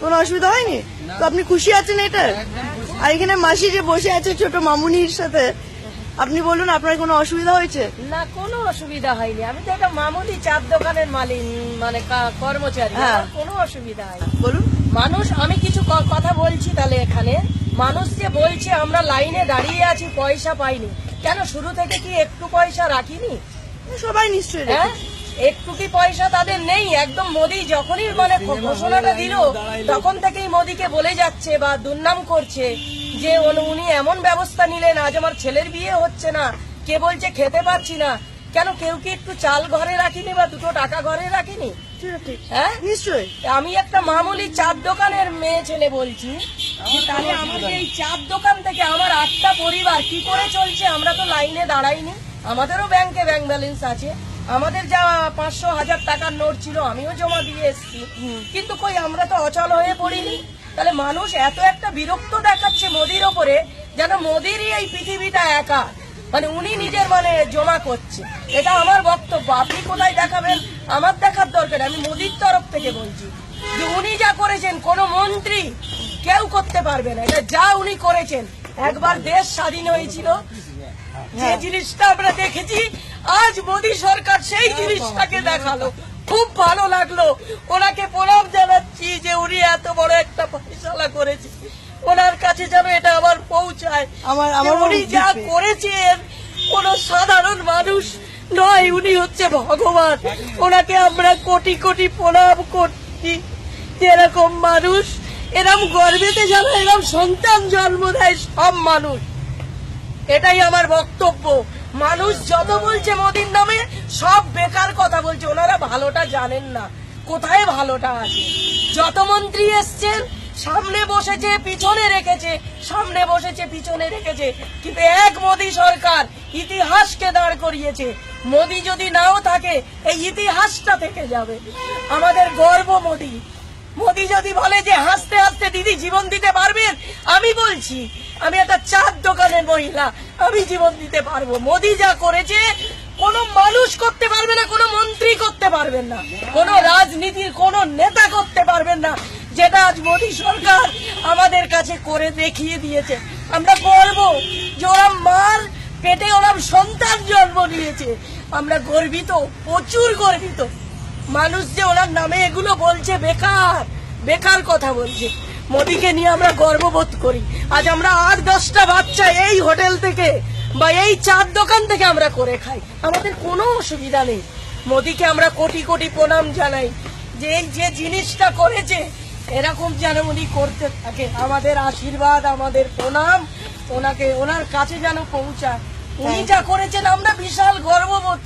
কোনো অসুবিধা হয়নি? তো আপনি খুশি আছেন এটা? আর এখানে মাসি যে বসে আছে ছোট মামুনির সাথে, আপনি বলুন আপনার কোনো অসুবিধা হয়েছে? না, কোনো অসুবিধা হয়নি। আমি তো একটা মামুলি চার দোকানের মালিক, মানে কর্মচারী। হ্যাঁ। আমার কোনো অসুবিধা হয়নি। বলুন। মানুষ, আমি কিছু কথা বলছি তাহলে এখানে। মানুষ যে বলছে আমরা লাইনে দাঁড়িয়ে আছি পয়সা পাইনি, কেন শুরু থেকে কি একটু পয়সা রাখিনি? সবাই নিশ্চয়ই হ্যাঁ, রেখেছে। একটু কি পয়সা তাদের নেই? একদম মোদি যখনই মানে ঘোষণাটা দিল তখন থেকেই মোদিকে বলে যাচ্ছে বা দুর্নাম করছে যে উনি এমন ব্যবস্থা নিলেন, আজ আমার ছেলের বিয়ে হচ্ছে না, কে বলছে খেতে পাচ্ছি না। কেন কেউ কি একটু চাল ঘরে রাখিনি বা দুটো টাকা ঘরে রাখিনি? হ্যাঁ, নিশ্চয়ই। আমি একটা মামুলি চার দোকানের মেয়ে ছেলে বলছি যে তাহলে আমাদের এই চার দোকান থেকে আমার 8টা পরিবার কি করে চলছে? আমরা তো লাইনে দাঁড়াইনি, আমাদেরও ব্যাংকে ব্যাংক ব্যালেন্স আছে, আমাদের যা 500-1000 টাকার নোট ছিল আমিও জমা দিয়ে এসেছি, কিন্তু কই আমরা তো অচল হয়ে পড়িনি। তাহলে মানুষ এত একটা বিরক্ত দেখাচ্ছে মোদির ওপরে, যেন মোদিরই এই পৃথিবীটা একা, মানে উনি নিজের মানে জমা করছে। এটা আমার বক্তব্য। আপনি কোথায় দেখাবেন আমার দেখার দরকার, আমি মোদির তরফ থেকে বলছি যে উনি যা করেছেন কোনো মন্ত্রী কেউ করতে পারবে না। এটা যা উনি করেছেন, একবার দেশ স্বাধীন হয়েছিল যে জিনিসটা আমরা দেখেছি, আজ মোদী সরকার সেই জিনিসটাকে দেখালো। খুব ভালো লাগলো, ওনাকে প্রণাম জানাচ্ছি যে উনি এত বড় একটা ফয়সালা করেছে। ওনার কাছে যেন এটা আবার পৌঁছায়। উনি যা করেছেন কোন সাধারণ মানুষ নয়, উনি হচ্ছে ভগবান। ওনাকে আমরা কোটি কোটি প্রণাম করছি। এরকম মানুষ, এরকম গর্বেতে যারা এরকম সন্তান জন্ম দেয় সব মানুষ, এটাই আমার বক্তব্য। মানুষ যত বলছে মোদির নামে সব বেকার কথা বলছে, ওনারা ভালোটা জানেন না, কোথায় ভালোটা আছে। যত মন্ত্রী এসছেন সামনে বসেছে পিছনে রেখেছে, সামনে বসেছে পিছনে রেখেছে, কিন্তু এক মোদি সরকার ইতিহাসকে দাঁড় করিয়েছে। মোদি যদি নাও থাকে এই ইতিহাসটা থেকে যাবে। আমাদের গর্ব মোদি। মোদি যদি বলে যে হাসতে হাসতে দিদি জীবন দিতে পারবেন, আমি বলছি আমি একটা চার দোকানের মহিলা, আমি জীবন দিতে পারবো। মোদি যা করেছে কোনো মানুষ করতে পারবে না, কোনো মন্ত্রী করতে পারবেন না, কোনো রাজনীতির কোনো নেতা করতে পারবেন না, যেটা আজ মোদি সরকার আমাদের কাছে করে দেখিয়ে দিয়েছে। আমরা গর্ব যে ওরা মার পেটে ওরা সন্তান জন্ম নিয়েছে, আমরা গর্বিত, প্রচুর গর্বিত। মানুষ যে ওনার নামে এগুলো বলছে বেকার বেকার কথা বলছে, মোদিকে নিয়ে আমরা গর্ববোধ করি। আজ আমরা 8-10টা বাচ্চা এই হোটেল থেকে বা এই চার দোকান থেকে আমরা করে খাই, আমাদের কোনো অসুবিধা নেই। মোদিকে আমরা কোটি কোটি প্রণাম জানাই যে এই যে জিনিসটা করেছে এরকম যেন উনি করতে থাকে। আমাদের আশীর্বাদ, আমাদের প্রণাম ওনাকে, ওনার কাছে যেন পৌঁছায়। উনি যা করেছেন আমরা বিশাল গর্ববোধ